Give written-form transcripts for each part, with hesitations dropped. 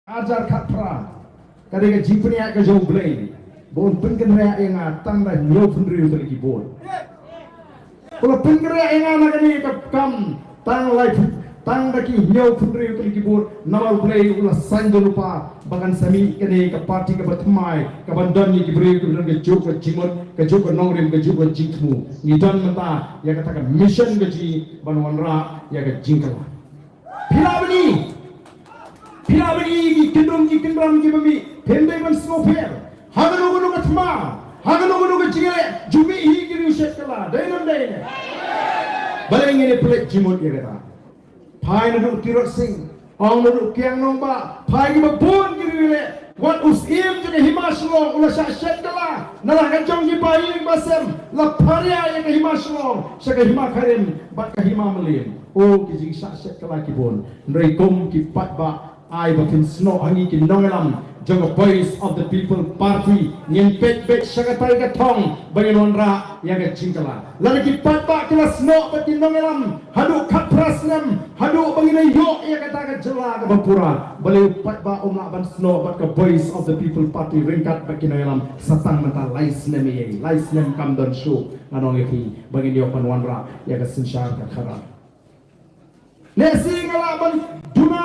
ajar kat pra kadang jipnya ke jauh belai bon penggerak yang tang dah nyo pendiri untuk kibon kalau penggerak yang nak ni kam tang lai tang dah ki nyo pendiri untuk kibon nawal belai ulah sanjol lupa bahkan sami kene ke parti ke bertemai ke bandan ni diberi ke dalam juk ke jimon ke juk ke nongrim ke juk ke jingmu ni dan menta yang katakan mission ke ji banwan ra yang ke jingkal Pila bagi kendung bami pendai man snowfair hagano thma hagano jingale jumi hi giri shet kala dainon daine baleng ini plek jimut ya kata pai nu tirot sing ong nu kyang nong ba pai gi babon giri le wat usim je himaslo ula shet kala nala kanjong gi pai basem la paria ya himaslo saka himakarem bat ka himamelin o ki jing shet kala ki bon nreikom ki pat ba I bakin snow hangi ki nongelam jaga voice of the people party nyen pet syakatai ka thong baginon ra yang ka jingkala lagi ki pat kila snow bakin nongelam hadu kaprasnem hadu bagina yo ya kata ka jela ka bapura bale pat ba umla ban snow bat ka voice of the people party ringkat bakin nongelam satang mata laisnem ye laisnem kam don show anong ki bagin yo panwan ra ya ka sinshar ka khara nesi ngala ban duna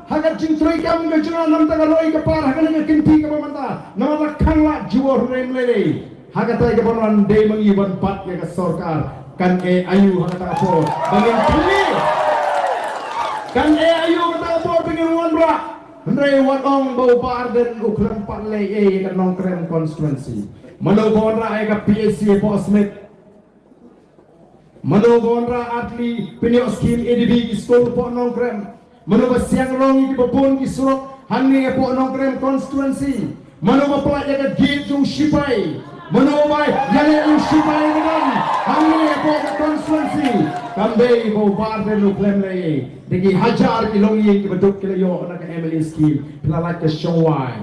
hagat jing troi kam ga juna nam ta roi ka par hagat ga kinti ka manta nama la khangla jiwo rem lele hagat ta ga bonan de mangi ban pat ya ka sarkar kan e ayu hagat ta po bangin kumi kan e ayu ta po bangin wan ra ndre wan ong bau Ardent ukran pat le e ka nong krem constituency mano bon ra e ka PSC po smith mano bon ra atli pinyo scheme EDB school po nong krem mano ba siang rong di babon ki surok hangi po nong krem constituency mano ba pala ya gate yung sipai mano ba yale yung sipai ngan hangi po ka constituency kambe bo barde no klem le digi hajar kilong yi ki baduk kilayo na ka MLA scheme pilalak ka showai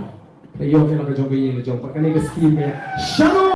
kayo kila ka jong yi jong pakani ka scheme ya shano